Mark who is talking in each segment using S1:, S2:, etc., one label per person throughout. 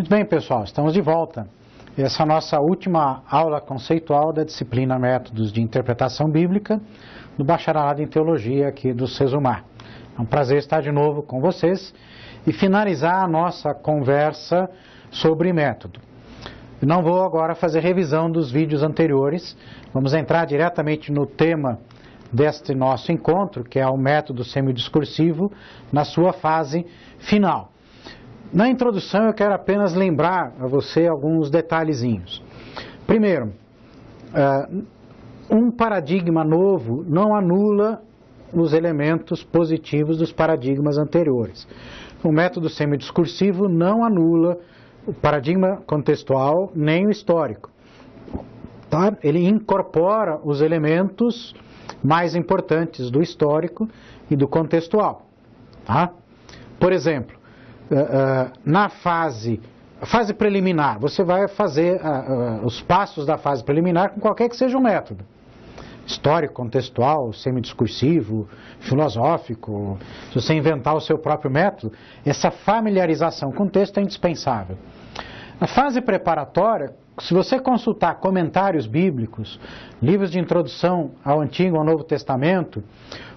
S1: Muito bem, pessoal, estamos de volta. Essa é a nossa última aula conceitual da disciplina Métodos de Interpretação Bíblica do Bacharelado em Teologia aqui do Sesumar. É um prazer estar de novo com vocês e finalizar a nossa conversa sobre método. Não vou agora fazer revisão dos vídeos anteriores, vamos entrar diretamente no tema deste nosso encontro, que é o método semidiscursivo na sua fase final. Na introdução eu quero apenas lembrar a você alguns detalhezinhos. Primeiro, um paradigma novo não anula os elementos positivos dos paradigmas anteriores. O método semidiscursivo não anula o paradigma contextual nem o histórico. Tá? Ele incorpora os elementos mais importantes do histórico e do contextual. Tá? Por exemplo, na fase preliminar, você vai fazer os passos da fase preliminar com qualquer que seja o método. Histórico, contextual, semidiscursivo, filosófico. Se você inventar o seu próprio método, essa familiarização com o texto é indispensável. Na fase preparatória, se você consultar comentários bíblicos, livros de introdução ao Antigo e ao Novo Testamento,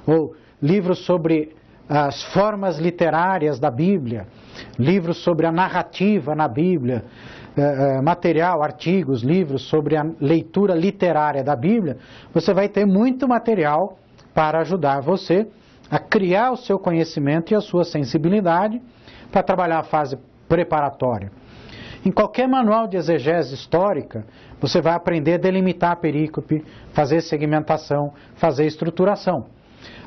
S1: ou livros sobre as formas literárias da Bíblia, livros sobre a narrativa na Bíblia, material, artigos, livros sobre a leitura literária da Bíblia, você vai ter muito material para ajudar você a criar o seu conhecimento e a sua sensibilidade para trabalhar a fase preparatória. Em qualquer manual de exegese histórica, você vai aprender a delimitar a perícope, fazer segmentação, fazer estruturação.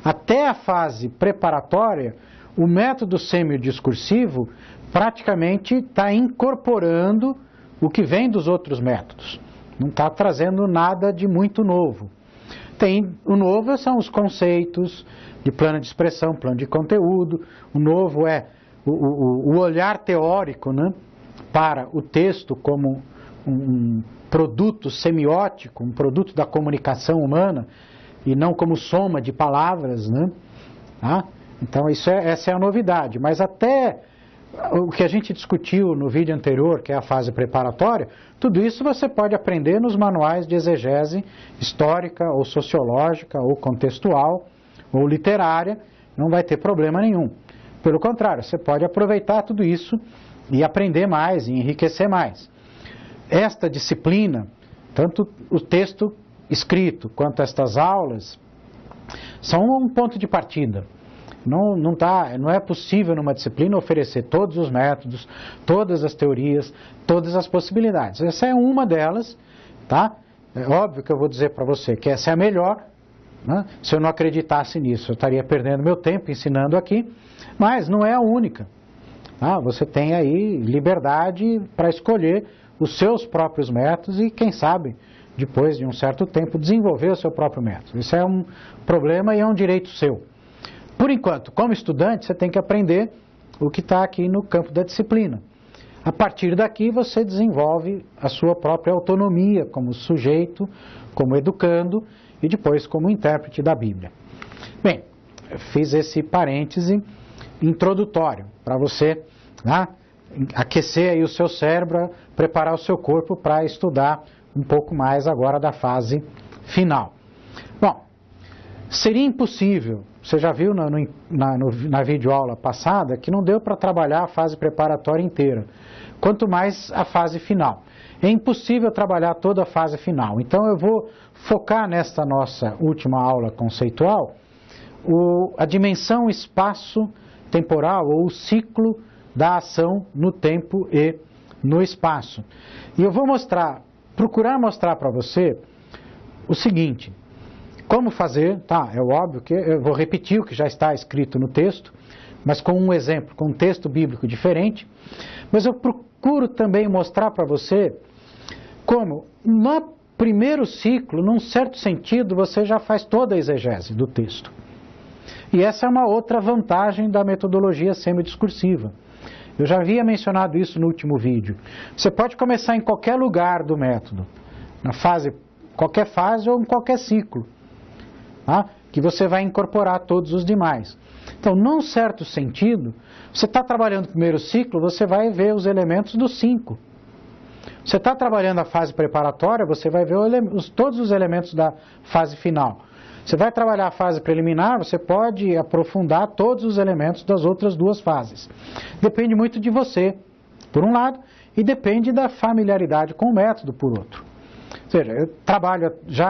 S1: Até a fase preparatória, o método semidiscursivo praticamente está incorporando o que vem dos outros métodos. Não está trazendo nada de muito novo. O novo são os conceitos de plano de expressão, plano de conteúdo. O novo é o olhar teórico, né, para o texto como um produto semiótico, um produto da comunicação humana, e não como soma de palavras, né? Tá? Então essa é a novidade, mas até o que a gente discutiu no vídeo anterior, que é a fase preparatória, tudo isso você pode aprender nos manuais de exegese histórica, ou sociológica, ou contextual, ou literária, não vai ter problema nenhum. Pelo contrário, você pode aproveitar tudo isso e aprender mais, e enriquecer mais. Esta disciplina, tanto o texto escrito quanto estas aulas, são um ponto de partida. Não é possível numa disciplina oferecer todos os métodos, todas as teorias, todas as possibilidades. Essa é uma delas, tá? É óbvio que eu vou dizer para você que essa é a melhor, né? Se eu não acreditasse nisso, eu estaria perdendo meu tempo ensinando aqui, mas não é a única. Tá? Você tem aí liberdade para escolher os seus próprios métodos e, quem sabe, depois de um certo tempo, desenvolver o seu próprio método. Isso é um problema e é um direito seu. Por enquanto, como estudante, você tem que aprender o que está aqui no campo da disciplina. A partir daqui, você desenvolve a sua própria autonomia como sujeito, como educando e depois como intérprete da Bíblia. Bem, eu fiz esse parêntese introdutório para você, né, aquecer aí o seu cérebro, preparar o seu corpo para estudar um pouco mais agora da fase final. Bom, seria impossível, você já viu na videoaula passada, que não deu para trabalhar a fase preparatória inteira, quanto mais a fase final. É impossível trabalhar toda a fase final, então eu vou focar nesta nossa última aula conceitual a dimensão espaço-temporal ou o ciclo da ação no tempo e no espaço. E eu vou procurar mostrar para você o seguinte: como fazer, tá? É óbvio que eu vou repetir o que já está escrito no texto, mas com um exemplo, com um texto bíblico diferente, mas eu procuro também mostrar para você como, no primeiro ciclo, num certo sentido, você já faz toda a exegese do texto. E essa é uma outra vantagem da metodologia semidiscursiva. Eu já havia mencionado isso no último vídeo. Você pode começar em qualquer lugar do método, qualquer fase ou em qualquer ciclo. tá? Que você vai incorporar todos os demais. Então, num certo sentido, você está trabalhando o primeiro ciclo, você vai ver os elementos dos 5. Você está trabalhando a fase preparatória, você vai ver todos os elementos da fase final. Você vai trabalhar a fase preliminar, você pode aprofundar todos os elementos das outras 2 fases. Depende muito de você, por um lado, e depende da familiaridade com o método, por outro. Ou seja, eu trabalho já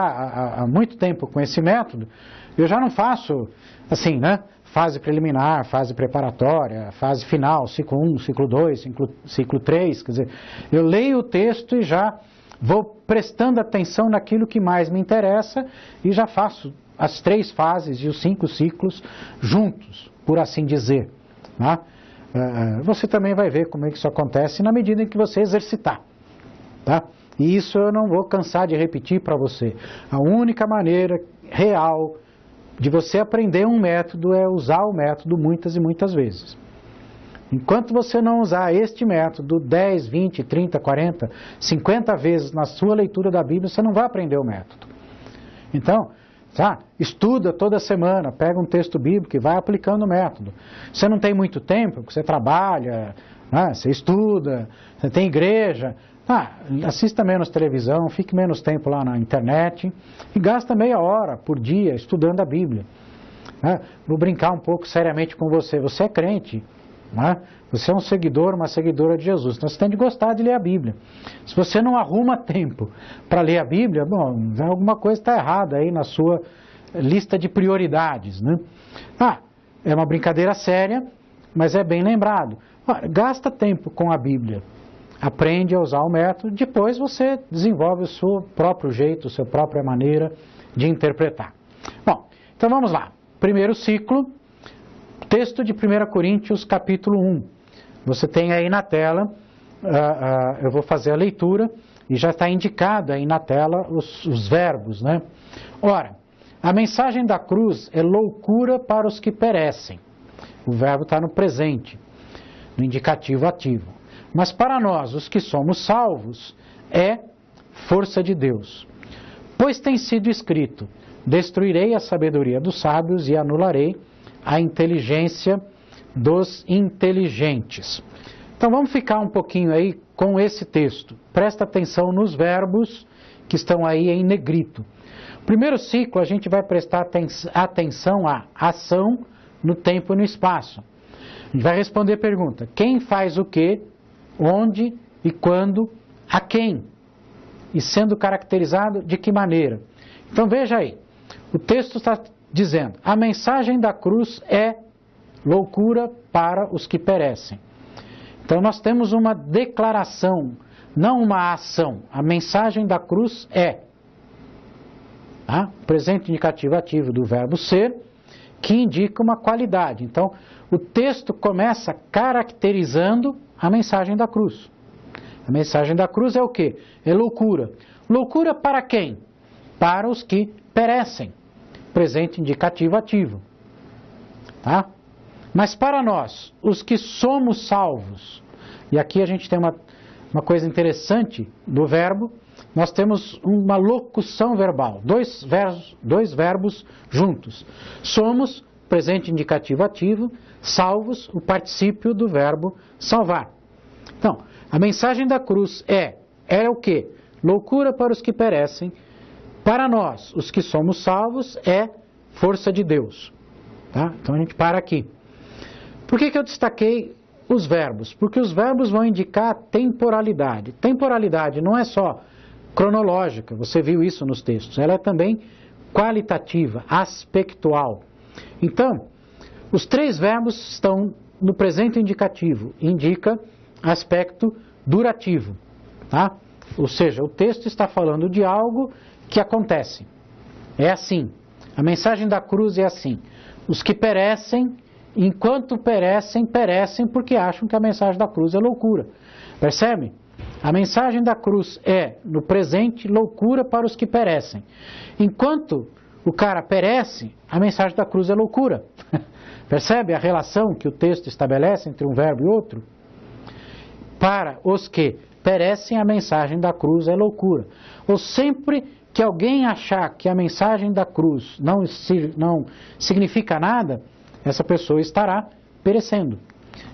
S1: há muito tempo com esse método, eu já não faço assim, né? Fase preliminar, fase preparatória, fase final, ciclo 1, ciclo 2, ciclo 3, quer dizer, eu leio o texto e já vou prestando atenção naquilo que mais me interessa e já faço as 3 fases e os 5 ciclos juntos, por assim dizer. Né? Você também vai ver como é que isso acontece na medida em que você exercitar. Tá? E isso eu não vou cansar de repetir para você. A única maneira real de você aprender um método é usar o método muitas e muitas vezes. Enquanto você não usar este método 10, 20, 30, 40, 50 vezes na sua leitura da Bíblia, você não vai aprender o método. Então, tá? Estuda toda semana, pega um texto bíblico e vai aplicando o método. Você não tem muito tempo, porque você trabalha, né? Você estuda, você tem igreja, assista menos televisão, fique menos tempo lá na internet e gasta meia hora por dia estudando a Bíblia. Né? Vou brincar um pouco seriamente com você. Você é crente, né? Você é um seguidor, uma seguidora de Jesus. Então você tem de gostar de ler a Bíblia. Se você não arruma tempo para ler a Bíblia, bom, alguma coisa está errada aí na sua lista de prioridades. Né? É uma brincadeira séria, mas é bem lembrado. Gasta tempo com a Bíblia. Aprende a usar o método, depois você desenvolve o seu próprio jeito, a sua própria maneira de interpretar. Bom, então vamos lá. Primeiro ciclo, texto de 1 Coríntios, capítulo 1. Você tem aí na tela, eu vou fazer a leitura, e já está indicado aí na tela os verbos, né? Ora, a mensagem da cruz é loucura para os que perecem. O verbo está no presente, no indicativo ativo. Mas para nós, os que somos salvos, é força de Deus. Pois tem sido escrito, destruirei a sabedoria dos sábios e anularei a inteligência dos inteligentes. Então vamos ficar um pouquinho aí com esse texto. Presta atenção nos verbos que estão aí em negrito. Primeiro ciclo a gente vai prestar atenção à ação no tempo e no espaço. A gente vai responder a pergunta, quem faz o quê? Onde e quando, a quem, e sendo caracterizado de que maneira. Então veja aí, o texto está dizendo, a mensagem da cruz é loucura para os que perecem. Então nós temos uma declaração, não uma ação, a mensagem da cruz é, presente indicativo ativo do verbo ser, que indica uma qualidade. Então o texto começa caracterizando a mensagem da cruz. A mensagem da cruz é o quê? É loucura. Loucura para quem? Para os que perecem. Presente indicativo ativo. Tá? Mas para nós, os que somos salvos, e aqui a gente tem uma coisa interessante do verbo, nós temos uma locução verbal, dois verbos juntos. Somos, presente indicativo ativo, salvos, o particípio do verbo salvar. Então, a mensagem da cruz é o quê? Loucura para os que perecem, para nós, os que somos salvos, é força de Deus. Tá? Então a gente para aqui. Por que eu destaquei os verbos? Porque os verbos vão indicar temporalidade. Temporalidade não é só cronológica, você viu isso nos textos, ela é também qualitativa, aspectual. Então, os 3 verbos estão no presente indicativo, indica aspecto durativo, tá? Ou seja, o texto está falando de algo que acontece. É assim, a mensagem da cruz é assim, os que perecem, enquanto perecem, perecem porque acham que a mensagem da cruz é loucura. Percebe? A mensagem da cruz é, no presente, loucura para os que perecem. Enquanto o cara perece, a mensagem da cruz é loucura. Percebe a relação que o texto estabelece entre um verbo e outro? Para os que perecem, a mensagem da cruz é loucura. Ou sempre que alguém achar que a mensagem da cruz não significa nada, essa pessoa estará perecendo.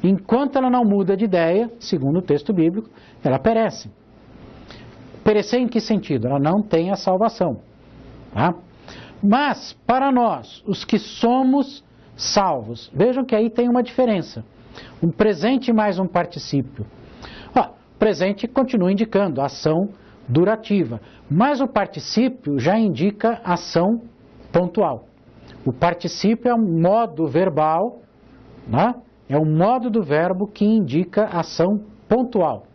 S1: Enquanto ela não muda de ideia, segundo o texto bíblico, ela perece. Perecer em que sentido? Ela não tem a salvação. Tá? Mas, para nós, os que somos salvos, vejam que aí tem uma diferença. Um presente mais um particípio. Presente continua indicando ação durativa, mas o particípio já indica ação pontual. O particípio é um modo verbal, né? É um modo do verbo que indica ação pontual.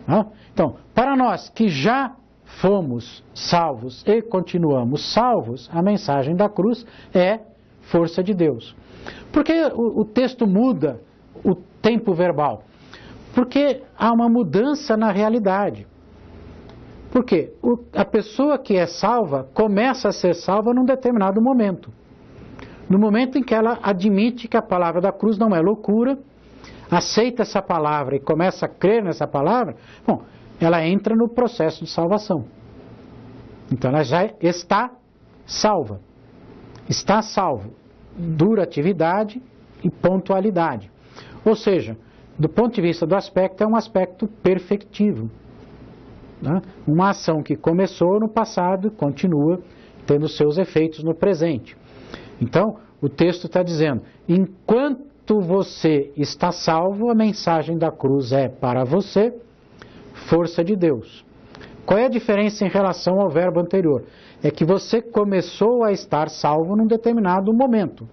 S1: Né? Então, para nós que já fomos salvos e continuamos salvos, a mensagem da cruz é força de Deus. Por que o texto muda o tempo verbal? Porque há uma mudança na realidade. Porque a pessoa que é salva começa a ser salva num determinado momento. No momento em que ela admite que a palavra da cruz não é loucura, aceita essa palavra e começa a crer nessa palavra, bom, ela entra no processo de salvação. Então ela já está salva. Está salvo. Duratividade e pontualidade. Ou seja, do ponto de vista do aspecto, é um aspecto perfectivo. Né? Uma ação que começou no passado e continua tendo seus efeitos no presente. Então, o texto está dizendo, enquanto você está salvo, a mensagem da cruz é para você, força de Deus. Qual é a diferença em relação ao verbo anterior? É que você começou a estar salvo num determinado momento,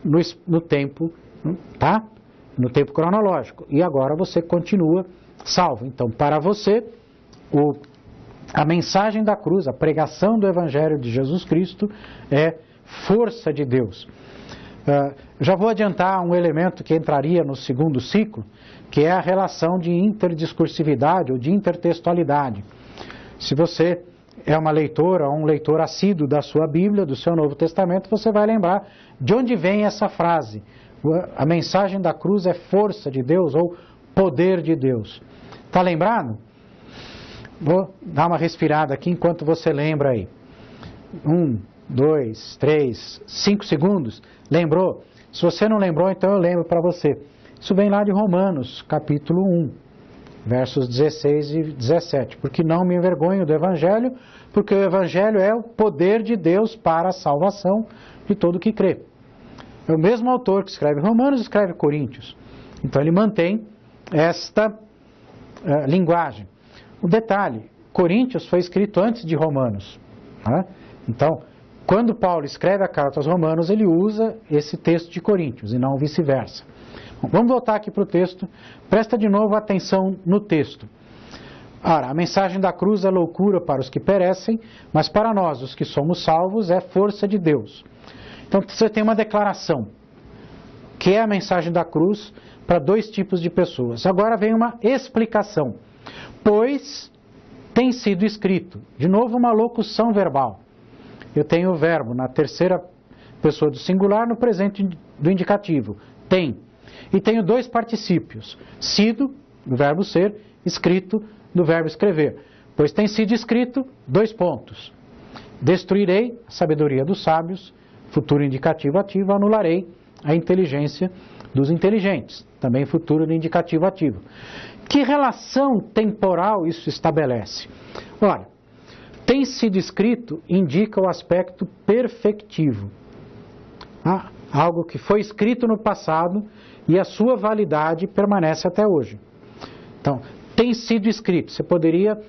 S1: no tempo, tá? No tempo cronológico. E agora você continua salvo. Então, para você, a mensagem da cruz, a pregação do Evangelho de Jesus Cristo é força de Deus. Já vou adiantar um elemento que entraria no segundo ciclo, que é a relação de interdiscursividade ou de intertextualidade. Se você é uma leitora ou um leitor assíduo da sua Bíblia, do seu Novo Testamento, você vai lembrar de onde vem essa frase. A mensagem da cruz é força de Deus ou poder de Deus. Está lembrado? Vou dar uma respirada aqui enquanto você lembra aí. 1, 2, 3, 5 segundos. Lembrou? Se você não lembrou, então eu lembro para você. Isso vem lá de Romanos, capítulo 1, versos 16 e 17. Porque não me envergonho do Evangelho, porque o Evangelho é o poder de Deus para a salvação de todo que crê. É o mesmo autor que escreve Romanos e escreve Coríntios. Então ele mantém esta linguagem. O detalhe, Coríntios foi escrito antes de Romanos. Né? Então, quando Paulo escreve a carta aos Romanos, ele usa esse texto de Coríntios e não vice-versa. Vamos voltar aqui para o texto. Presta de novo atenção no texto. Ora, a mensagem da cruz é loucura para os que perecem, mas para nós, os que somos salvos, é força de Deus. Então você tem uma declaração, que é a mensagem da cruz para dois tipos de pessoas. Agora vem uma explicação. Pois tem sido escrito. De novo uma locução verbal. Eu tenho o verbo na terceira pessoa do singular, no presente do indicativo. Tem. E tenho dois particípios. Sido, do verbo ser, escrito, do verbo escrever. Pois tem sido escrito, 2 pontos. Destruirei a sabedoria dos sábios, futuro indicativo ativo, anularei a inteligência dos inteligentes. Também futuro de indicativo ativo. Que relação temporal isso estabelece? Olha, tem sido escrito indica o aspecto perfectivo. Algo que foi escrito no passado e a sua validade permanece até hoje. Então, tem sido escrito. Você poderia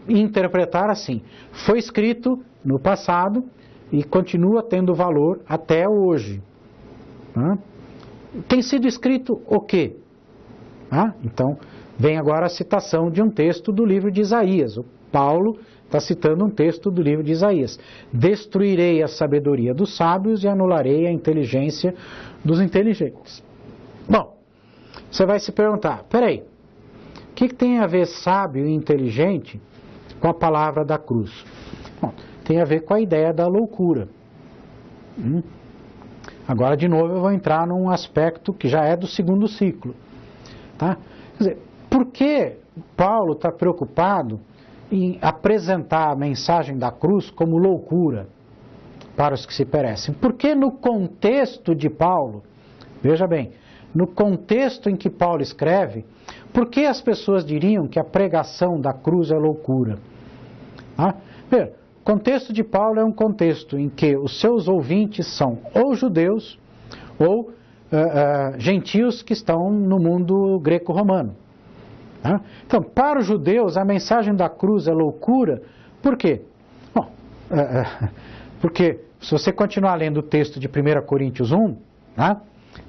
S1: interpretar assim. Foi escrito no passado e continua tendo valor até hoje. Tem sido escrito o quê? Então, vem agora a citação de um texto do livro de Isaías. O Paulo está citando um texto do livro de Isaías. Destruirei a sabedoria dos sábios e anularei a inteligência dos inteligentes. Bom, você vai se perguntar, peraí, o que tem a ver sábio e inteligente com a palavra da cruz? Bom, tem a ver com a ideia da loucura. Agora, de novo, eu vou entrar num aspecto que já é do segundo ciclo. Tá? Quer dizer, por que Paulo está preocupado em apresentar a mensagem da cruz como loucura para os que se perecem? Porque no contexto de Paulo, veja bem, no contexto em que Paulo escreve, por que as pessoas diriam que a pregação da cruz é loucura? O contexto de Paulo é um contexto em que os seus ouvintes são ou judeus ou gentios que estão no mundo greco-romano. Então, para os judeus, a mensagem da cruz é loucura. Por quê? Bom, porque se você continuar lendo o texto de 1 Coríntios 1,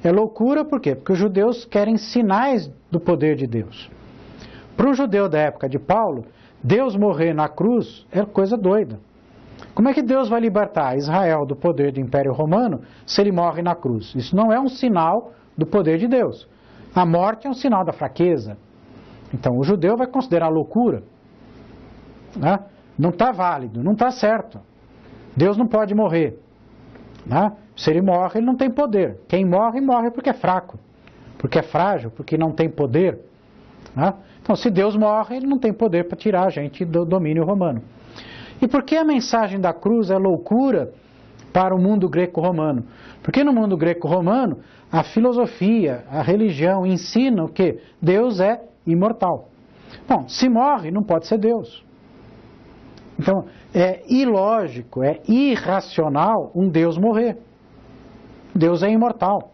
S1: é loucura por quê? Porque os judeus querem sinais do poder de Deus. Para um judeu da época de Paulo, Deus morrer na cruz é coisa doida. Como é que Deus vai libertar Israel do poder do Império Romano se ele morre na cruz? Isso não é um sinal do poder de Deus. A morte é um sinal da fraqueza. Então o judeu vai considerar loucura. Não está válido, não está certo. Deus não pode morrer. Se ele morre, ele não tem poder. Quem morre, morre porque é fraco, porque é frágil, porque não tem poder. Então, se Deus morre, ele não tem poder para tirar a gente do domínio romano. E por que a mensagem da cruz é loucura para o mundo greco-romano? Porque no mundo greco-romano, a filosofia, a religião ensinam que Deus é imortal. Bom, se morre, não pode ser Deus. Então, é ilógico, é irracional um Deus morrer. Deus é imortal.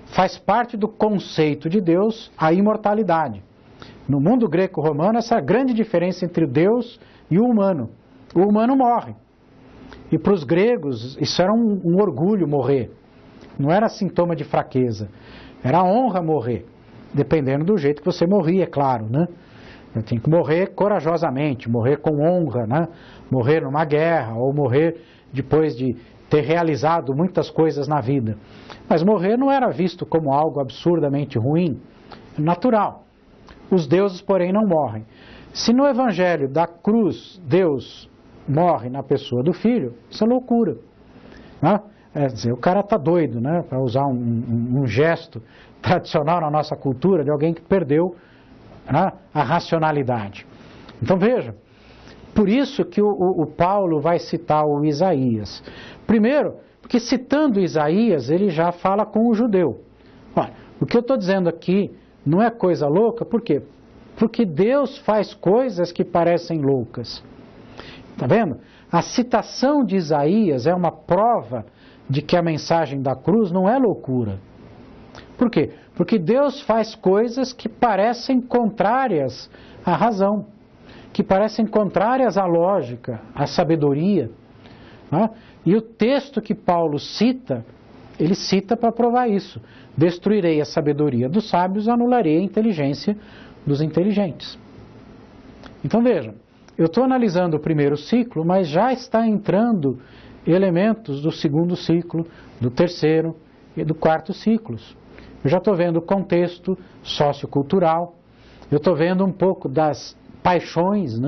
S1: Faz parte do conceito de Deus a imortalidade. No mundo greco-romano, essa é a grande diferença entre Deus e o humano. O humano morre. E para os gregos, isso era um orgulho morrer. Não era sintoma de fraqueza. Era honra morrer. Dependendo do jeito que você morria, é claro, Tem que morrer corajosamente, morrer com honra, Morrer numa guerra, ou morrer depois de ter realizado muitas coisas na vida. Mas morrer não era visto como algo absurdamente ruim, natural. Os deuses, porém, não morrem. Se no Evangelho da cruz Deus morre na pessoa do Filho, isso é loucura. É dizer, o cara está doido, para usar um gesto tradicional na nossa cultura de alguém que perdeu a racionalidade. Então veja, por isso que o Paulo vai citar o Isaías. Primeiro, porque citando Isaías, ele já fala com o judeu. Olha, o que eu estou dizendo aqui não é coisa louca, por quê? Porque Deus faz coisas que parecem loucas. Está vendo? A citação de Isaías é uma prova de que a mensagem da cruz não é loucura. Por quê? Porque Deus faz coisas que parecem contrárias à razão, que parecem contrárias à lógica, à sabedoria. E o texto que Paulo cita, ele cita para provar isso. Destruirei a sabedoria dos sábios, anularei a inteligência dos inteligentes. Então vejam, eu estou analisando o primeiro ciclo, mas já está entrando elementos do segundo ciclo, do terceiro e do quarto ciclos. Eu já estou vendo o contexto sociocultural, eu estou vendo um pouco das paixões,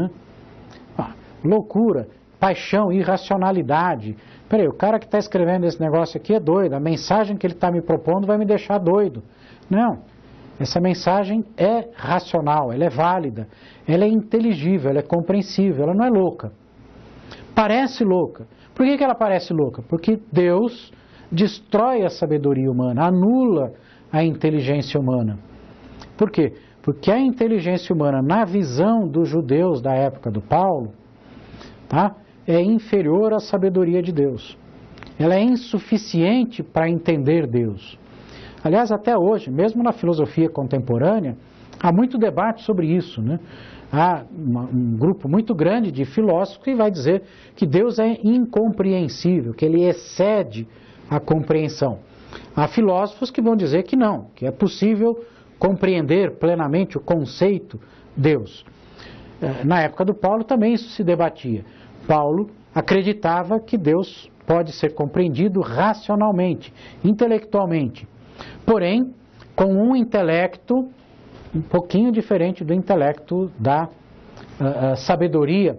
S1: loucura, paixão, irracionalidade. Peraí, o cara que está escrevendo esse negócio aqui é doido, a mensagem que ele está me propondo vai me deixar doido. Não, essa mensagem é racional, ela é válida, ela é inteligível, ela é compreensível, ela não é louca. Parece louca. Por que ela parece louca? Porque Deus destrói a sabedoria humana, anula a inteligência humana. Por quê? Porque a inteligência humana, na visão dos judeus da época do Paulo, é inferior à sabedoria de Deus. Ela é insuficiente para entender Deus. Aliás, até hoje, mesmo na filosofia contemporânea, há muito debate sobre isso, Há um grupo muito grande de filósofos que vai dizer que Deus é incompreensível, que ele excede a compreensão. Há filósofos que vão dizer que não, que é possível compreender plenamente o conceito Deus. Na época do Paulo também isso se debatia. Paulo acreditava que Deus pode ser compreendido racionalmente, intelectualmente, porém com um intelecto um pouquinho diferente do intelecto da sabedoria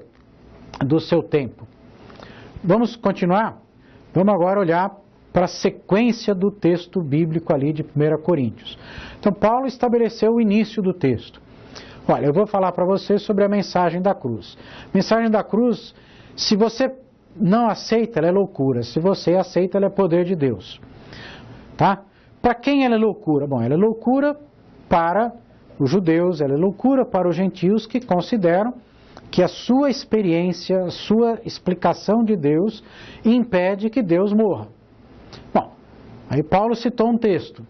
S1: do seu tempo. Vamos continuar? Vamos agora olhar para a sequência do texto bíblico ali de 1 Coríntios. Então, Paulo estabeleceu o início do texto. Olha, eu vou falar para você sobre a mensagem da cruz. Mensagem da cruz, se você não aceita, ela é loucura. Se você aceita, ela é poder de Deus. Tá? Para quem ela é loucura? Bom, ela é loucura para os judeus, ela é loucura para os gentios que consideram que a sua experiência, a sua explicação de Deus impede que Deus morra. Bom, aí Paulo citou um texto: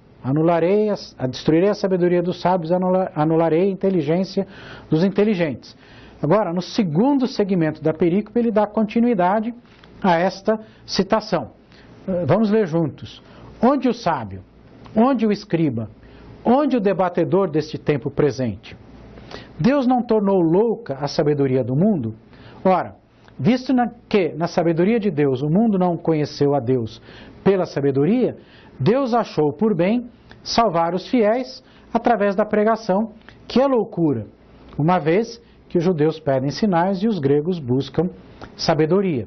S1: destruirei a sabedoria dos sábios, anularei a inteligência dos inteligentes. Agora, no segundo segmento da perícope, ele dá continuidade a esta citação. Vamos ler juntos. Onde o sábio? Onde o escriba? Onde o debatedor deste tempo presente? Deus não tornou louca a sabedoria do mundo? Ora, visto que na sabedoria de Deus o mundo não conheceu a Deus pela sabedoria, Deus achou por bem salvar os fiéis através da pregação, que é loucura, uma vez que os judeus pedem sinais e os gregos buscam sabedoria.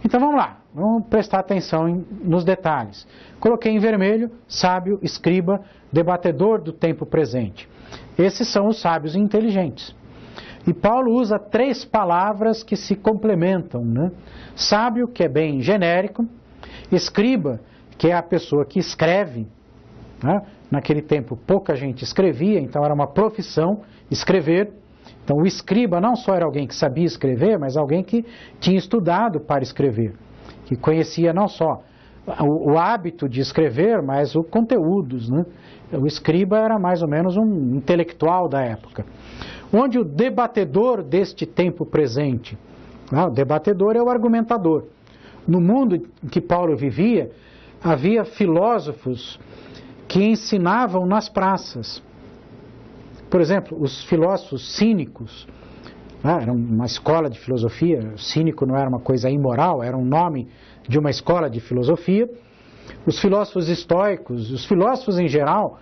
S1: Então vamos lá, vamos prestar atenção nos detalhes. Coloquei em vermelho: sábio, escriba, debatedor do tempo presente. Esses são os sábios inteligentes. E Paulo usa 3 palavras que se complementam, né? Sábio, que é bem genérico; escriba, que é a pessoa que escreve, né? Naquele tempo pouca gente escrevia, então era uma profissão escrever. Então o escriba não só era alguém que sabia escrever, mas alguém que tinha estudado para escrever, que conhecia não só o hábito de escrever, mas os conteúdos, né? O escriba era mais ou menos um intelectual da época. Onde o debatedor deste tempo presente, o debatedor é o argumentador. No mundo em que Paulo vivia, havia filósofos que ensinavam nas praças. Por exemplo, os filósofos cínicos, era uma escola de filosofia. Cínico não era uma coisa imoral, era um nome de uma escola de filosofia. Os filósofos estoicos, os filósofos em geral,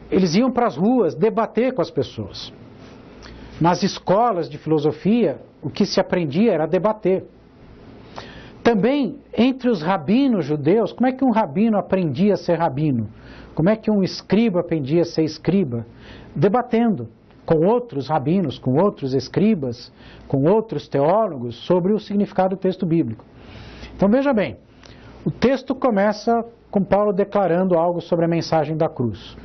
S1: eles iam para as ruas debater com as pessoas. Nas escolas de filosofia, o que se aprendia era debater. Também, entre os rabinos judeus, como é que um rabino aprendia a ser rabino? Como é que um escriba aprendia a ser escriba? Debatendo com outros rabinos, com outros escribas, com outros teólogos sobre o significado do texto bíblico. Então veja bem, o texto começa com Paulo declarando algo sobre a mensagem da cruz.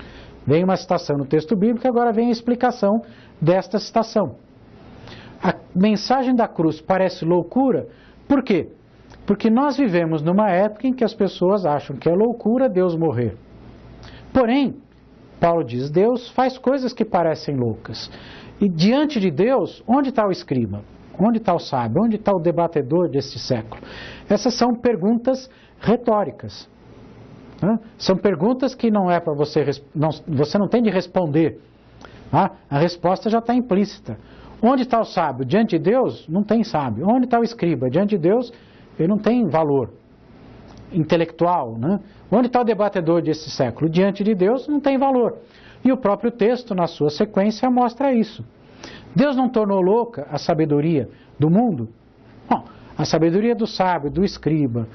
S1: Vem uma citação no texto bíblico, agora vem a explicação desta citação. A mensagem da cruz parece loucura, por quê? Porque nós vivemos numa época em que as pessoas acham que é loucura Deus morrer. Porém, Paulo diz, Deus faz coisas que parecem loucas. E diante de Deus, onde está o escriba? Onde está o sábio? Onde está o debatedor deste século? Essas são perguntas retóricas. São perguntas que não é para você não tem de responder. A resposta já está implícita. Onde está o sábio? Diante de Deus, não tem sábio. Onde está o escriba? Diante de Deus, ele não tem valor intelectual. Onde está o debatedor desse século? Diante de Deus, não tem valor. E o próprio texto, na sua sequência, mostra isso. Deus não tornou louca a sabedoria do mundo? Bom, a sabedoria do sábio, do escriba,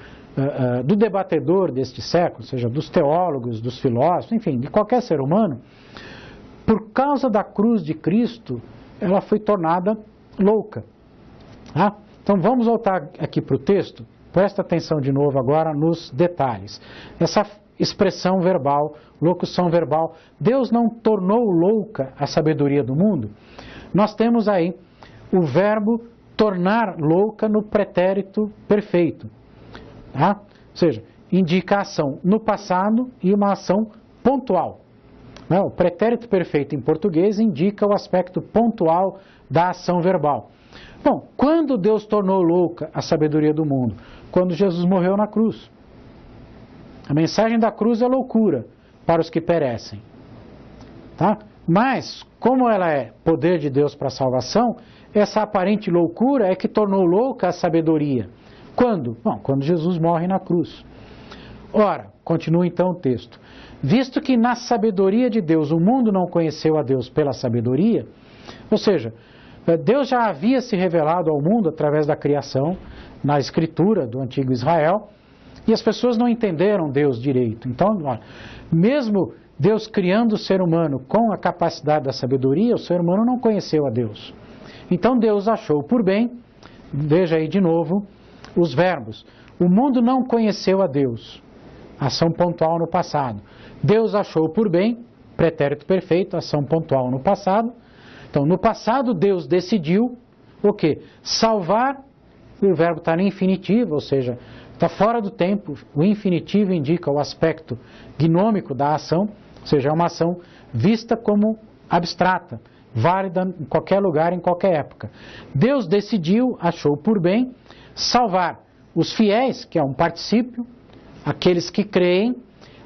S1: do debatedor deste século, ou seja, dos teólogos, dos filósofos, enfim, de qualquer ser humano, por causa da cruz de Cristo, ela foi tornada louca. Então vamos voltar aqui para o texto. Presta atenção de novo agora nos detalhes. Essa expressão verbal, locução verbal, Deus não tornou louca a sabedoria do mundo? Nós temos aí o verbo tornar louca no pretérito perfeito. Ou seja, indica a ação no passado e uma ação pontual. O pretérito perfeito em português indica o aspecto pontual da ação verbal. Bom, quando Deus tornou louca a sabedoria do mundo? Quando Jesus morreu na cruz. A mensagem da cruz é loucura para os que perecem. Mas, como ela é poder de Deus para a salvação, essa aparente loucura é que tornou louca a sabedoria. Quando? Bom, quando Jesus morre na cruz. Ora, continua então o texto. Visto que na sabedoria de Deus o mundo não conheceu a Deus pela sabedoria, ou seja, Deus já havia se revelado ao mundo através da criação, na escritura do antigo Israel, e as pessoas não entenderam Deus direito. Então, mesmo Deus criando o ser humano com a capacidade da sabedoria, o ser humano não conheceu a Deus. Então Deus achou por bem, veja aí de novo os verbos. O mundo não conheceu a Deus, ação pontual no passado. Deus achou por bem, pretérito perfeito, ação pontual no passado. Então, no passado, Deus decidiu o quê? Salvar, e o verbo está no infinitivo, ou seja, está fora do tempo. O infinitivo indica o aspecto gnômico da ação, ou seja, é uma ação vista como abstrata, válida em qualquer lugar, em qualquer época. Deus decidiu, achou por bem, salvar os fiéis, que é um particípio, aqueles que creem,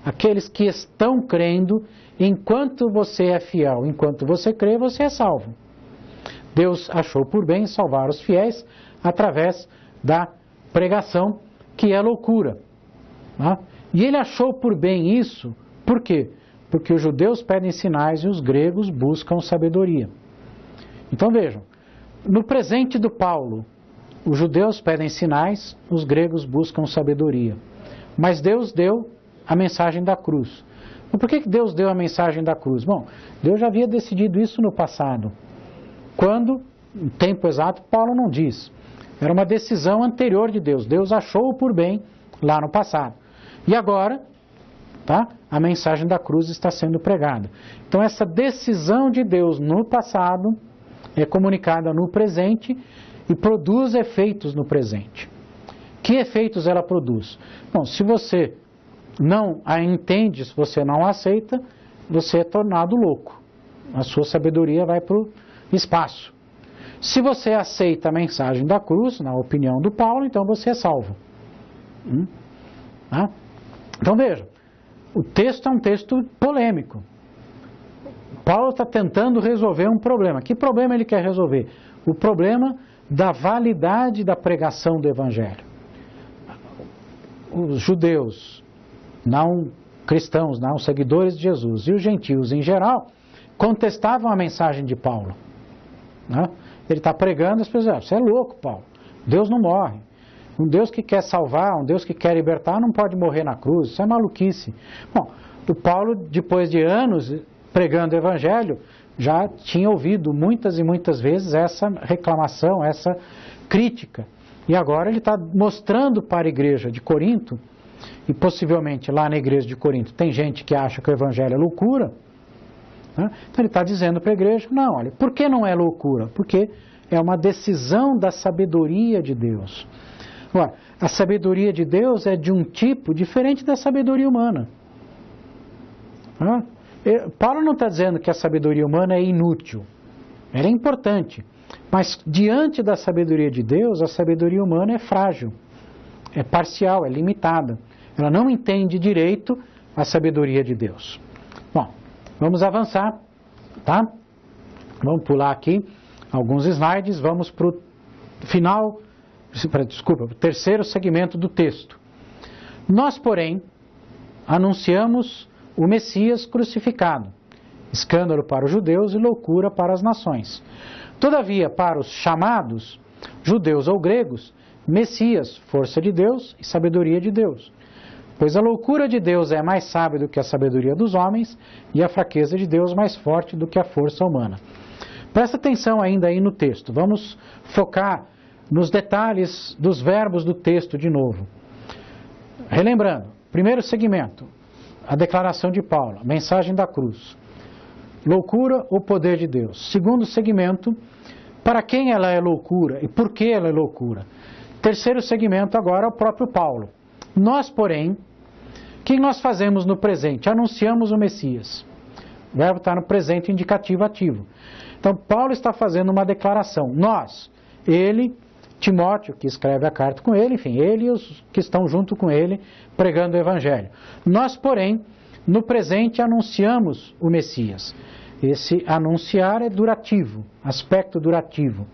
S1: aqueles que estão crendo. Enquanto você é fiel, enquanto você crê, você é salvo. Deus achou por bem salvar os fiéis através da pregação, que é loucura. Né? E ele achou por bem isso, por quê? Porque os judeus pedem sinais e os gregos buscam sabedoria. Então vejam, no presente do Paulo, os judeus pedem sinais, os gregos buscam sabedoria. Mas Deus deu a mensagem da cruz. Por que Deus deu a mensagem da cruz? Bom, Deus já havia decidido isso no passado. Quando, em tempo exato, Paulo não diz. Era uma decisão anterior de Deus. Deus achou por bem lá no passado. E agora, tá? A mensagem da cruz está sendo pregada. Então essa decisão de Deus no passado é comunicada no presente e produz efeitos no presente. Que efeitos ela produz? Bom, se você não a entende, se você não a aceita, você é tornado louco. A sua sabedoria vai para o espaço. Se você aceita a mensagem da cruz, na opinião do Paulo, então você é salvo. Tá? Então veja, o texto é um texto polêmico. Paulo está tentando resolver um problema. Que problema ele quer resolver? O problema da validade da pregação do Evangelho. Os judeus não cristãos, não seguidores de Jesus, e os gentios em geral, contestavam a mensagem de Paulo. Né? Ele está pregando, as pessoas dizem, você é louco, Paulo, Deus não morre. Um Deus que quer salvar, um Deus que quer libertar, não pode morrer na cruz, isso é maluquice. Bom, o Paulo, depois de anos pregando o Evangelho, já tinha ouvido muitas e muitas vezes essa reclamação, essa crítica. E agora ele está mostrando para a igreja de Corinto, e possivelmente lá na igreja de Corinto tem gente que acha que o Evangelho é loucura, né? Então ele está dizendo para a igreja, não, olha, por que não é loucura? Porque é uma decisão da sabedoria de Deus. Agora, a sabedoria de Deus é de um tipo diferente da sabedoria humana. Né? Paulo não está dizendo que a sabedoria humana é inútil, ela é importante, mas diante da sabedoria de Deus, a sabedoria humana é frágil, é parcial, é limitada. Ela não entende direito a sabedoria de Deus. Bom, vamos avançar, tá? Vamos pular aqui alguns slides, vamos para o final, para o terceiro segmento do texto. Nós, porém, anunciamos o Messias crucificado, escândalo para os judeus e loucura para as nações. Todavia, para os chamados, judeus ou gregos, Messias, força de Deus e sabedoria de Deus. Pois a loucura de Deus é mais sábia do que a sabedoria dos homens, e a fraqueza de Deus mais forte do que a força humana. Presta atenção ainda aí no texto. Vamos focar nos detalhes dos verbos do texto de novo. Relembrando, primeiro segmento, a declaração de Paulo, a mensagem da cruz. Loucura ou poder de Deus. Segundo segmento, para quem ela é loucura e por que ela é loucura. Terceiro segmento agora é o próprio Paulo. Nós, porém, o que nós fazemos no presente? Anunciamos o Messias. O verbo está no presente indicativo ativo. Então, Paulo está fazendo uma declaração. Nós, ele, Timóteo, que escreve a carta com ele, enfim, ele e os que estão junto com ele pregando o Evangelho. Nós, porém, no presente anunciamos o Messias. Esse anunciar é durativo, aspecto durativo.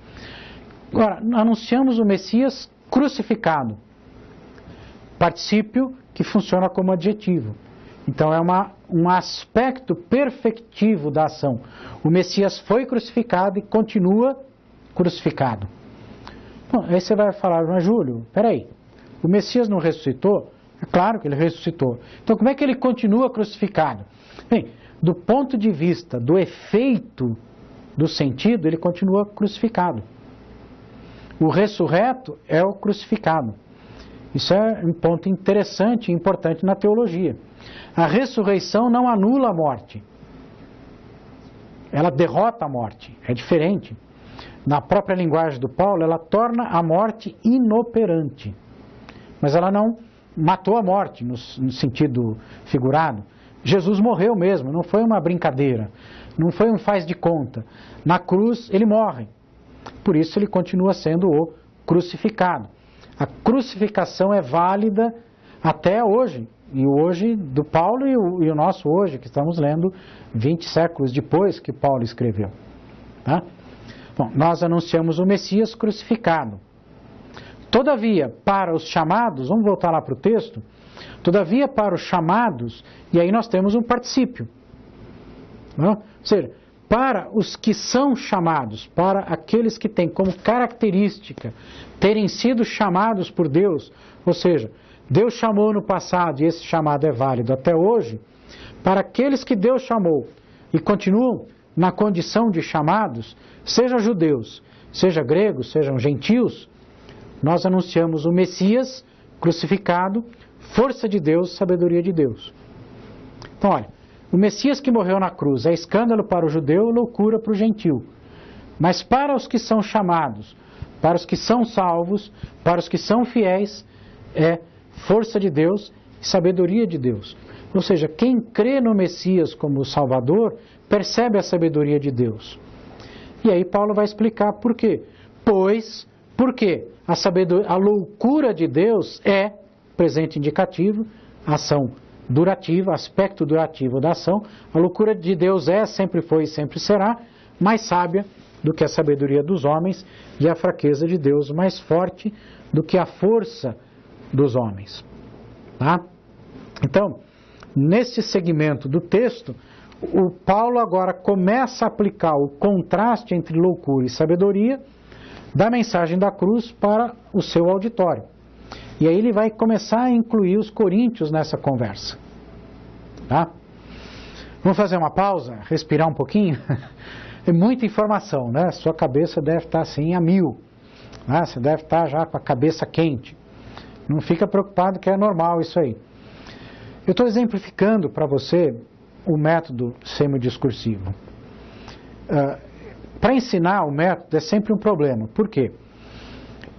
S1: Agora, anunciamos o Messias crucificado. Particípio que funciona como adjetivo. Então é um aspecto perfectivo da ação. O Messias foi crucificado e continua crucificado. Bom, aí você vai falar, mas Júlio, peraí, o Messias não ressuscitou? É claro que ele ressuscitou. Então, como é que ele continua crucificado? Bem, do ponto de vista do efeito do sentido, ele continua crucificado. O ressurreto é o crucificado. Isso é um ponto interessante e importante na teologia. A ressurreição não anula a morte. Ela derrota a morte. É diferente. Na própria linguagem do Paulo, ela torna a morte inoperante. Mas ela não matou a morte, no sentido figurado. Jesus morreu mesmo, não foi uma brincadeira. Não foi um faz de conta. Na cruz, ele morre. Por isso, ele continua sendo o crucificado. A crucificação é válida até hoje. E o hoje do Paulo e o nosso hoje, que estamos lendo 20 séculos depois que Paulo escreveu. Tá? Bom, nós anunciamos o Messias crucificado. Todavia, para os chamados, vamos voltar lá para o texto, todavia para os chamados, e aí nós temos um particípio. Não? Ou seja, para os que são chamados, para aqueles que têm como característica terem sido chamados por Deus, ou seja, Deus chamou no passado e esse chamado é válido até hoje, para aqueles que Deus chamou e continuam na condição de chamados, sejam judeus, sejam gregos, sejam gentios, nós anunciamos o Messias crucificado, força de Deus, sabedoria de Deus. Então, olha, o Messias que morreu na cruz é escândalo para o judeu, loucura para o gentil. Mas para os que são chamados, para os que são salvos, para os que são fiéis, é força de Deus e sabedoria de Deus. Ou seja, quem crê no Messias como Salvador, percebe a sabedoria de Deus. E aí Paulo vai explicar por quê. Pois, por quê? A loucura de Deus é presente indicativo, ação durativa, aspecto durativo da ação. A loucura de Deus é, sempre foi e sempre será, mais sábia do que a sabedoria dos homens, e a fraqueza de Deus mais forte do que a força dos homens. Tá? Então, nesse segmento do texto, o Paulo agora começa a aplicar o contraste entre loucura e sabedoria da mensagem da cruz para o seu auditório. E aí ele vai começar a incluir os coríntios nessa conversa. Tá? Vamos fazer uma pausa, respirar um pouquinho? É muita informação, né? Sua cabeça deve estar assim a mil. Né? Você deve estar já com a cabeça quente. Não fica preocupado que é normal isso aí. Eu estou exemplificando para você o método semidiscursivo. Para ensinar o método é sempre um problema. Por quê?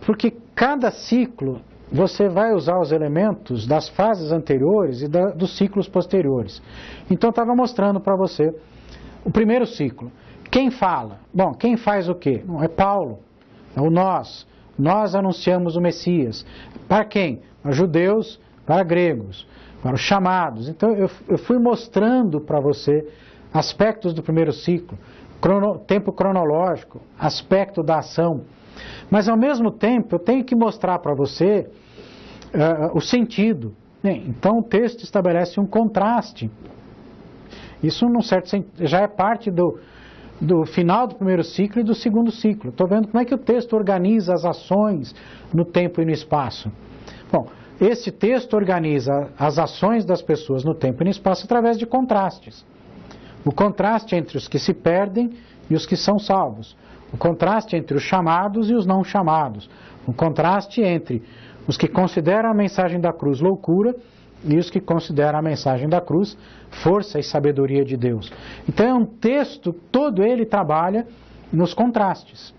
S1: Porque cada ciclo você vai usar os elementos das fases anteriores e dos ciclos posteriores. Então eu estava mostrando para você o primeiro ciclo. Quem fala? Bom, quem faz o quê? Bom, é Paulo, é o nós. Nós anunciamos o Messias. Para quem? Para judeus, para gregos, para os chamados. Então eu fui mostrando para você aspectos do primeiro ciclo, tempo cronológico, aspecto da ação. Mas ao mesmo tempo eu tenho que mostrar para você o sentido. Então o texto estabelece um contraste. Isso, num certo sentido, já é parte do final do primeiro ciclo e do segundo ciclo. Estou vendo como é que o texto organiza as ações no tempo e no espaço. Bom, esse texto organiza as ações das pessoas no tempo e no espaço através de contrastes. O contraste entre os que se perdem e os que são salvos. O contraste entre os chamados e os não chamados. O contraste entre os que consideram a mensagem da cruz loucura e os que consideram a mensagem da cruz força e sabedoria de Deus. Então é um texto, todo ele trabalha nos contrastes.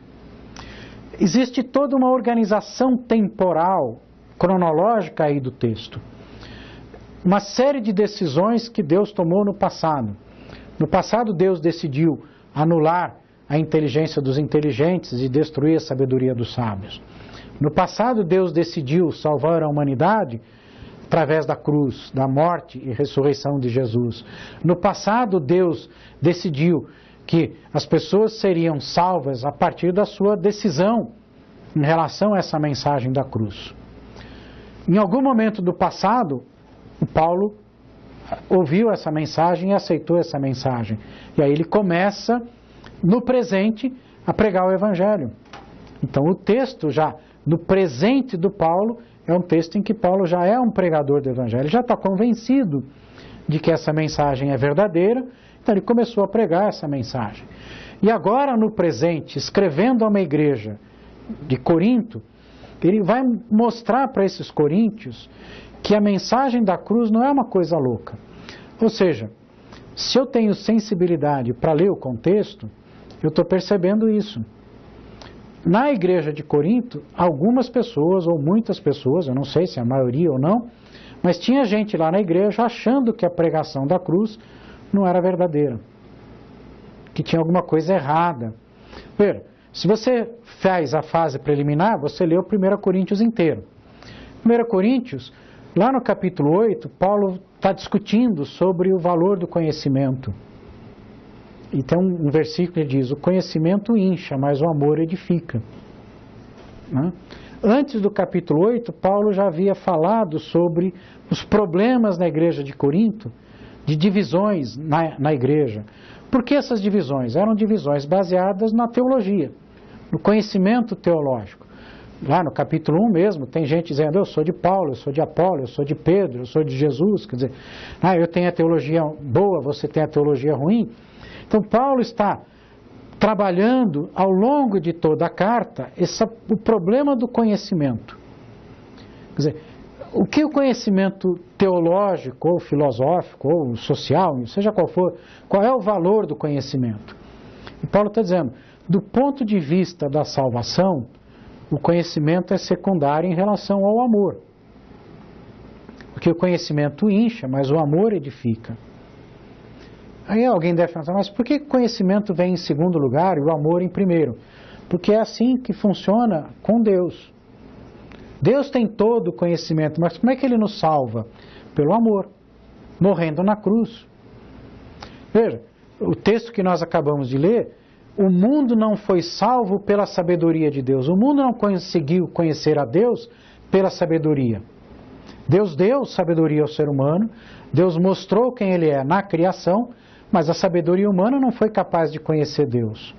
S1: Existe toda uma organização temporal, cronológica aí do texto. Uma série de decisões que Deus tomou no passado. No passado Deus decidiu anular a inteligência dos inteligentes e destruir a sabedoria dos sábios. No passado Deus decidiu salvar a humanidade através da cruz, da morte e ressurreição de Jesus. No passado, Deus decidiu que as pessoas seriam salvas a partir da sua decisão em relação a essa mensagem da cruz. Em algum momento do passado, o Paulo ouviu essa mensagem e aceitou essa mensagem. E aí ele começa, no presente, a pregar o Evangelho. Então o texto já, no presente do Paulo, é um texto em que Paulo já é um pregador do Evangelho, ele já está convencido de que essa mensagem é verdadeira, então ele começou a pregar essa mensagem. E agora, no presente, escrevendo a uma igreja de Corinto, ele vai mostrar para esses coríntios que a mensagem da cruz não é uma coisa louca. Ou seja, se eu tenho sensibilidade para ler o contexto, eu estou percebendo isso. Na igreja de Corinto, algumas pessoas, ou muitas pessoas, eu não sei se é a maioria ou não, mas tinha gente lá na igreja achando que a pregação da cruz não era verdadeira, que tinha alguma coisa errada. Veja, se você faz a fase preliminar, você leu 1 Coríntios inteiro. 1 Coríntios, lá no capítulo 8, Paulo está discutindo sobre o valor do conhecimento. E tem um versículo que diz, o conhecimento incha, mas o amor edifica. Né? Antes do capítulo 8, Paulo já havia falado sobre os problemas na igreja de Corinto, de divisões na igreja. Por que essas divisões? Eram divisões baseadas na teologia, no conhecimento teológico. Lá no capítulo 1 mesmo, tem gente dizendo, eu sou de Paulo, eu sou de Apolo, eu sou de Pedro, eu sou de Jesus. Quer dizer, eu tenho a teologia boa, você tem a teologia ruim. Então, Paulo está trabalhando ao longo de toda a carta o problema do conhecimento. Quer dizer, o que o conhecimento teológico, ou filosófico, ou social, seja qual for, qual é o valor do conhecimento? E Paulo está dizendo, do ponto de vista da salvação, o conhecimento é secundário em relação ao amor. Porque o conhecimento incha, mas o amor edifica. Aí alguém deve pensar, mas por que o conhecimento vem em segundo lugar e o amor em primeiro? Porque é assim que funciona com Deus. Deus tem todo o conhecimento, mas como é que Ele nos salva? Pelo amor, morrendo na cruz. Veja, o texto que nós acabamos de ler, o mundo não foi salvo pela sabedoria de Deus. O mundo não conseguiu conhecer a Deus pela sabedoria. Deus deu sabedoria ao ser humano, Deus mostrou quem Ele é na criação, mas a sabedoria humana não foi capaz de conhecer Deus.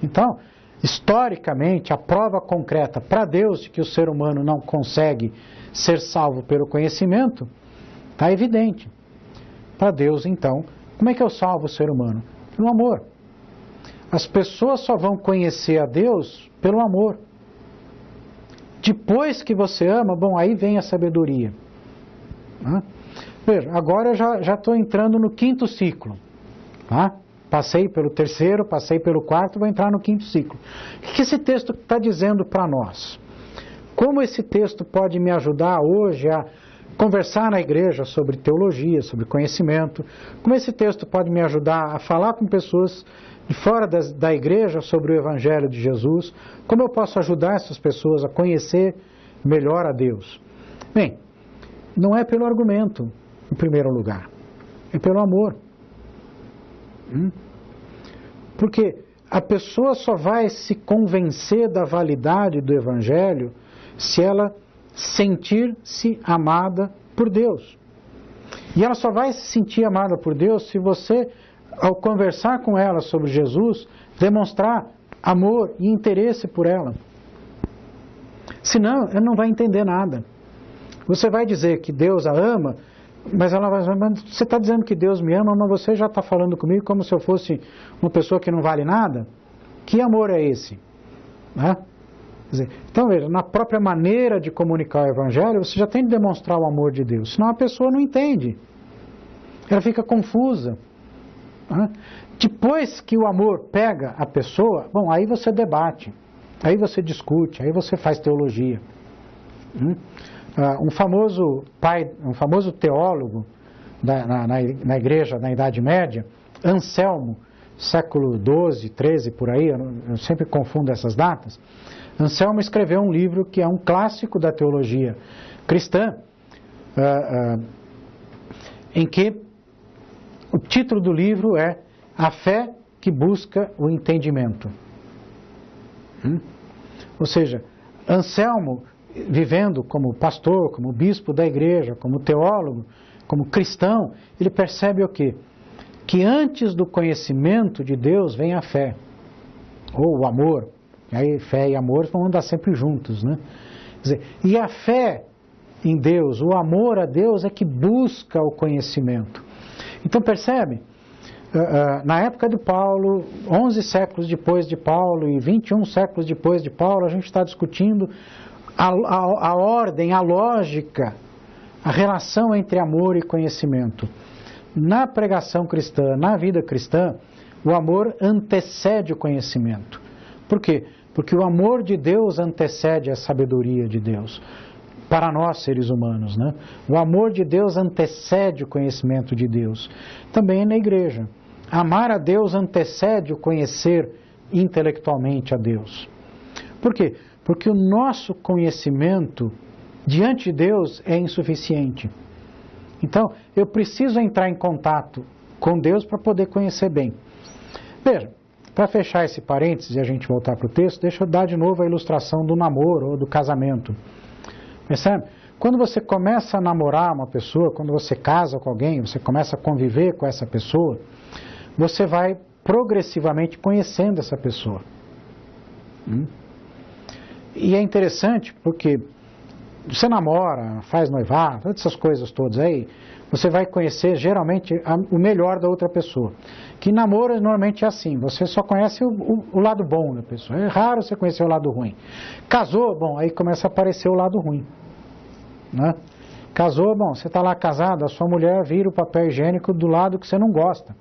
S1: Então, historicamente, a prova concreta para Deus de que o ser humano não consegue ser salvo pelo conhecimento, está evidente. Para Deus, então, como é que eu salvo o ser humano? Pelo amor. As pessoas só vão conhecer a Deus pelo amor. Depois que você ama, bom, aí vem a sabedoria. Veja, agora eu já estou entrando no quinto ciclo. Tá? Passei pelo terceiro, passei pelo quarto, vou entrar no quinto ciclo. O que esse texto está dizendo para nós? Como esse texto pode me ajudar hoje a conversar na igreja sobre teologia, sobre conhecimento? Como esse texto pode me ajudar a falar com pessoas de fora da igreja sobre o Evangelho de Jesus? Como eu posso ajudar essas pessoas a conhecer melhor a Deus? Bem, não é pelo argumento, em primeiro lugar. É pelo amor. Porque a pessoa só vai se convencer da validade do Evangelho se ela sentir-se amada por Deus. E ela só vai se sentir amada por Deus se você, ao conversar com ela sobre Jesus, demonstrar amor e interesse por ela. Senão, ela não vai entender nada. Você vai dizer que Deus a ama, mas ela vai dizer, mas você está dizendo que Deus me ama, mas você já está falando comigo como se eu fosse uma pessoa que não vale nada? Que amor é esse? Né? Quer dizer, então, veja, na própria maneira de comunicar o Evangelho, você já tem de demonstrar o amor de Deus, senão a pessoa não entende. Ela fica confusa. Né? Depois que o amor pega a pessoa, bom, aí você debate, aí você discute, aí você faz teologia. Um famoso teólogo na igreja, na Idade Média, Anselmo, século XII, XIII, por aí, eu sempre confundo essas datas. Anselmo escreveu um livro que é um clássico da teologia cristã, em que o título do livro é A Fé que Busca o Entendimento. Ou seja, Anselmo, vivendo como pastor, como bispo da igreja, como teólogo, como cristão, ele percebe o quê? Que antes do conhecimento de Deus vem a fé, ou o amor. E aí fé e amor vão andar sempre juntos, né? Quer dizer, e a fé em Deus, o amor a Deus é que busca o conhecimento. Então percebe? Na época de Paulo, 11 séculos depois de Paulo e 21 séculos depois de Paulo, a gente está discutindo a ordem, a lógica, a relação entre amor e conhecimento. Na pregação cristã, na vida cristã, o amor antecede o conhecimento. Por quê? Porque o amor de Deus antecede a sabedoria de Deus. Para nós, seres humanos, né? O amor de Deus antecede o conhecimento de Deus. Também na igreja. Amar a Deus antecede o conhecer intelectualmente a Deus. Por quê? Porque o nosso conhecimento diante de Deus é insuficiente. Então, eu preciso entrar em contato com Deus para poder conhecer bem. Veja, para fechar esse parênteses e a gente voltar para o texto, deixa eu dar de novo a ilustração do namoro ou do casamento. Percebe? Quando você começa a namorar uma pessoa, quando você casa com alguém, você começa a conviver com essa pessoa, você vai progressivamente conhecendo essa pessoa. E é interessante porque você namora, faz noivado, todas essas coisas todas aí, você vai conhecer geralmente o melhor da outra pessoa. Que namoro normalmente é assim, você só conhece o lado bom da pessoa. É raro você conhecer o lado ruim. Casou, bom, aí começa a aparecer o lado ruim. Né? Casou, bom, você está lá casado, a sua mulher vira o papel higiênico do lado que você não gosta.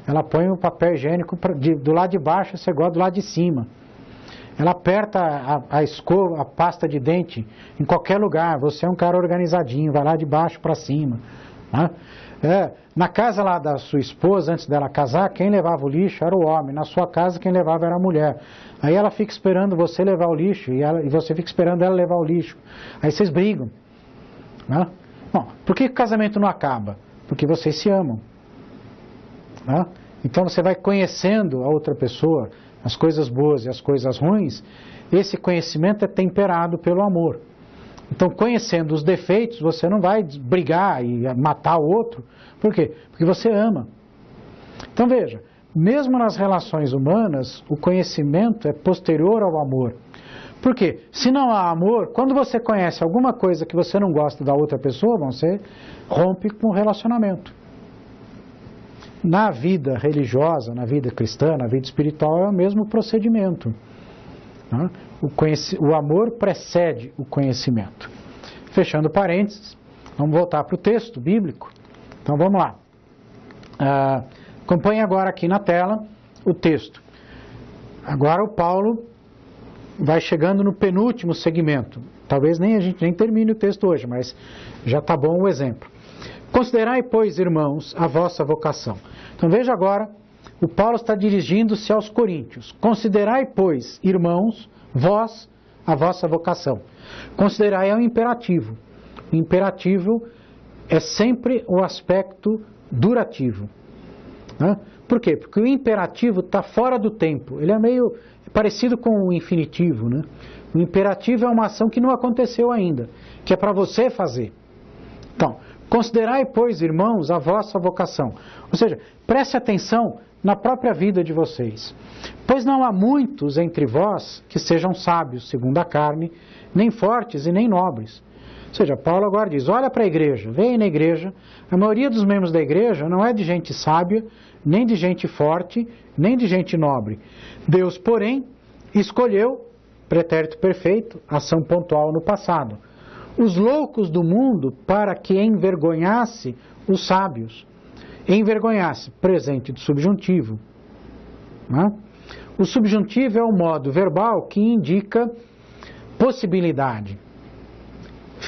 S1: Ela põe o papel higiênico do lado de baixo, você gosta do lado de cima. Ela aperta a escova, a pasta de dente em qualquer lugar. Você é um cara organizadinho, vai lá de baixo para cima. Né? Na casa lá da sua esposa, antes dela casar, quem levava o lixo era o homem. Na sua casa, quem levava era a mulher. Aí ela fica esperando você levar o lixo e você fica esperando ela levar o lixo. Aí vocês brigam. Né? Bom, por que o casamento não acaba? Porque vocês se amam. Né? Então você vai conhecendo a outra pessoa, as coisas boas e as coisas ruins. Esse conhecimento é temperado pelo amor. Então, conhecendo os defeitos, você não vai brigar e matar o outro. Por quê? Porque você ama. Então, veja, mesmo nas relações humanas, o conhecimento é posterior ao amor. Por quê? Se não há amor, quando você conhece alguma coisa que você não gosta da outra pessoa, você rompe com o relacionamento. Na vida religiosa, na vida cristã, na vida espiritual, é o mesmo procedimento. Né? O amor precede o conhecimento. Fechando parênteses, vamos voltar para o texto bíblico. Então vamos lá. Acompanhe agora aqui na tela o texto. Agora o Paulo vai chegando no penúltimo segmento. Talvez a gente nem termine o texto hoje, mas já está bom o exemplo. Considerai, pois, irmãos, a vossa vocação. Então veja agora, o Paulo está dirigindo-se aos coríntios. Considerai, pois, irmãos, vós, a vossa vocação. Considerai é um imperativo. O imperativo é sempre o aspecto durativo. Né? Por quê? Porque o imperativo está fora do tempo. Ele é meio parecido com o infinitivo. Né? O imperativo é uma ação que não aconteceu ainda, que é para você fazer. Então, considerai, pois, irmãos, a vossa vocação. Ou seja, preste atenção na própria vida de vocês. Pois não há muitos entre vós que sejam sábios, segundo a carne, nem fortes e nem nobres. Ou seja, Paulo agora diz, olha para a igreja, vem na igreja, a maioria dos membros da igreja não é de gente sábia, nem de gente forte, nem de gente nobre. Deus, porém, escolheu, pretérito perfeito, ação pontual no passado, os loucos do mundo para que envergonhasse os sábios. Envergonhasse, presente do subjuntivo. Né? O subjuntivo é um modo verbal que indica possibilidade,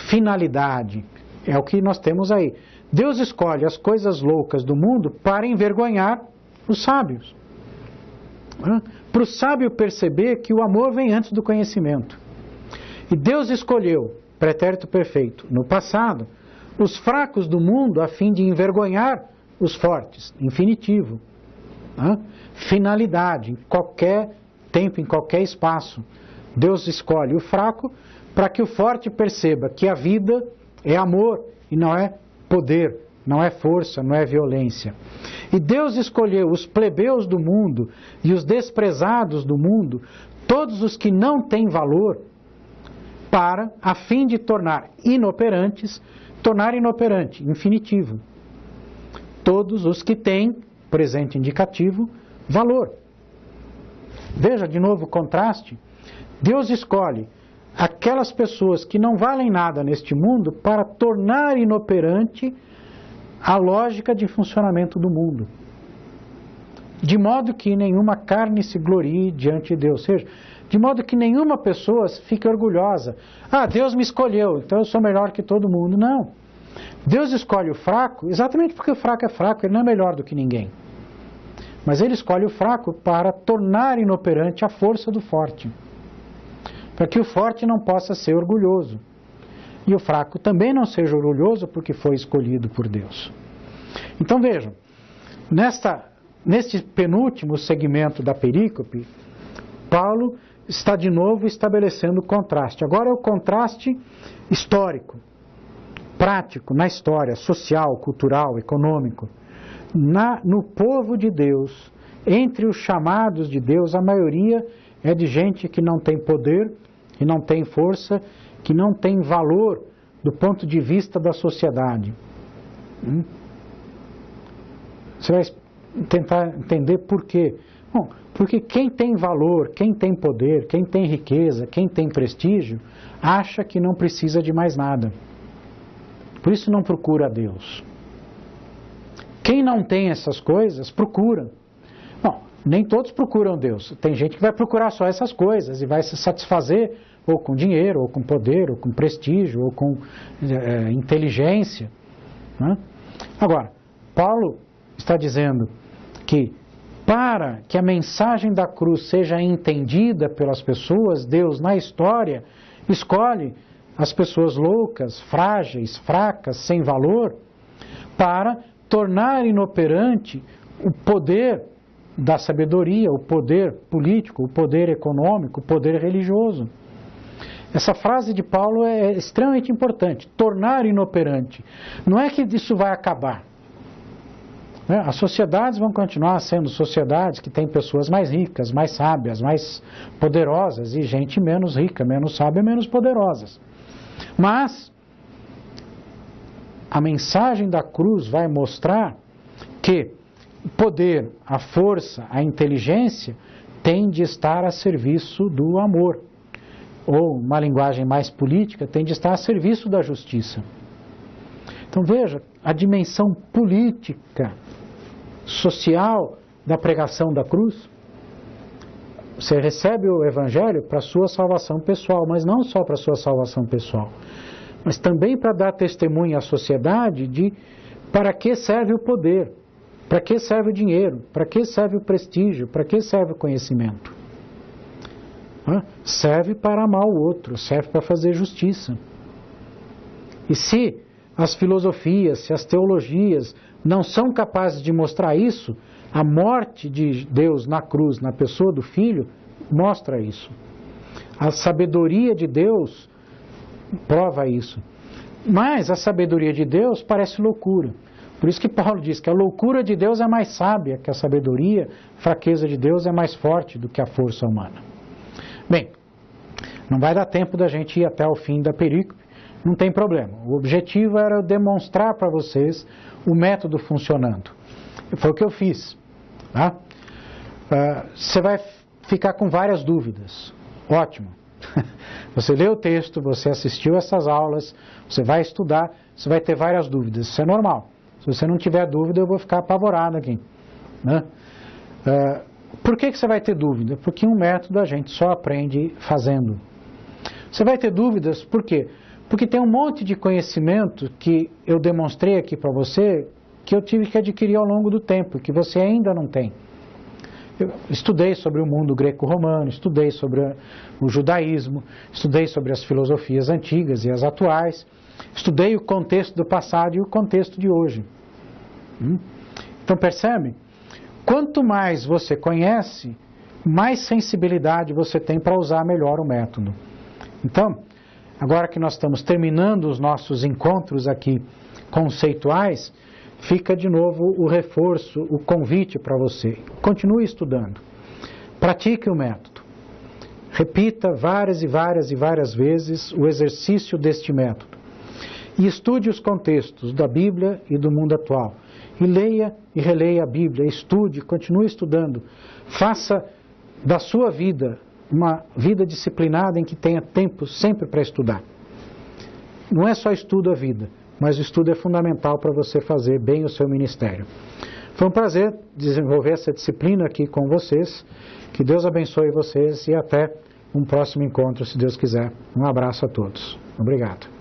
S1: finalidade. É o que nós temos aí. Deus escolhe as coisas loucas do mundo para envergonhar os sábios. Né? Para o sábio perceber que o amor vem antes do conhecimento. E Deus escolheu, pretérito perfeito, no passado, os fracos do mundo a fim de envergonhar os fortes, infinitivo. Né? Finalidade, em qualquer tempo, em qualquer espaço. Deus escolhe o fraco para que o forte perceba que a vida é amor e não é poder, não é força, não é violência. E Deus escolheu os plebeus do mundo e os desprezados do mundo, todos os que não têm valor, a fim de tornar inoperante, infinitivo, todos os que têm, presente indicativo, valor. Veja de novo o contraste. Deus escolhe aquelas pessoas que não valem nada neste mundo para tornar inoperante a lógica de funcionamento do mundo, de modo que nenhuma carne se glorie diante de Deus, ou seja, de modo que nenhuma pessoa fique orgulhosa. Ah, Deus me escolheu, então eu sou melhor que todo mundo. Não. Deus escolhe o fraco exatamente porque o fraco é fraco, ele não é melhor do que ninguém. Mas ele escolhe o fraco para tornar inoperante a força do forte, para que o forte não possa ser orgulhoso e o fraco também não seja orgulhoso porque foi escolhido por Deus. Então vejam, neste penúltimo segmento da perícope, Paulo está de novo estabelecendo o contraste. Agora é o contraste histórico, prático, na história, social, cultural, econômico. No povo de Deus, entre os chamados de Deus, a maioria é de gente que não tem poder, que não tem força, que não tem valor do ponto de vista da sociedade. Você vai tentar entender por quê? Bom, porque quem tem valor, quem tem poder, quem tem riqueza, quem tem prestígio, acha que não precisa de mais nada. Por isso não procura a Deus. Quem não tem essas coisas, procura. Bom, nem todos procuram Deus. Tem gente que vai procurar só essas coisas e vai se satisfazer ou com dinheiro, ou com poder, ou com prestígio, ou com inteligência. Né? Agora, Paulo está dizendo que para que a mensagem da cruz seja entendida pelas pessoas, Deus na história escolhe as pessoas loucas, frágeis, fracas, sem valor, para tornar inoperante o poder da sabedoria, o poder político, o poder econômico, o poder religioso. Essa frase de Paulo é extremamente importante, tornar inoperante. Não é que isso vai acabar. As sociedades vão continuar sendo sociedades que têm pessoas mais ricas, mais sábias, mais poderosas e gente menos rica, menos sábia, menos poderosas. Mas a mensagem da cruz vai mostrar que o poder, a força, a inteligência tem de estar a serviço do amor. Ou, uma linguagem mais política, tem de estar a serviço da justiça. Então veja, a dimensão política, social da pregação da cruz. Você recebe o Evangelho para a sua salvação pessoal, mas não só para a sua salvação pessoal, mas também para dar testemunho à sociedade de para que serve o poder, para que serve o dinheiro, para que serve o prestígio, para que serve o conhecimento. Serve para amar o outro, serve para fazer justiça. E se as filosofias, se as teologias não são capazes de mostrar isso, a morte de Deus na cruz, na pessoa do Filho, mostra isso. A sabedoria de Deus prova isso. Mas a sabedoria de Deus parece loucura. Por isso que Paulo diz que a loucura de Deus é mais sábia que a sabedoria, a fraqueza de Deus é mais forte do que a força humana. Bem, não vai dar tempo da gente ir até o fim da perícope, não tem problema. O objetivo era demonstrar para vocês o método funcionando. Foi o que eu fiz. Tá? Você vai ficar com várias dúvidas. Ótimo. Você leu o texto, você assistiu essas aulas, você vai estudar, você vai ter várias dúvidas. Isso é normal. Se você não tiver dúvida, eu vou ficar apavorado aqui. Né? Por que você vai ter dúvida? Porque um método a gente só aprende fazendo. Você vai ter dúvidas, por quê? Porque tem um monte de conhecimento que eu demonstrei aqui para você, que eu tive que adquirir ao longo do tempo, que você ainda não tem. Eu estudei sobre o mundo greco-romano, estudei sobre o judaísmo, estudei sobre as filosofias antigas e as atuais, estudei o contexto do passado e o contexto de hoje. Então percebe? Quanto mais você conhece, mais sensibilidade você tem para usar melhor o método. Então, agora que nós estamos terminando os nossos encontros aqui conceituais, fica de novo o reforço, o convite para você. Continue estudando. Pratique o método. Repita várias e várias e várias vezes o exercício deste método. E estude os contextos da Bíblia e do mundo atual. E leia e releia a Bíblia, estude, continue estudando. Faça da sua vida uma vida disciplinada em que tenha tempo sempre para estudar. Não é só estudo a vida, mas o estudo é fundamental para você fazer bem o seu ministério. Foi um prazer desenvolver essa disciplina aqui com vocês. Que Deus abençoe vocês e até um próximo encontro, se Deus quiser. Um abraço a todos. Obrigado.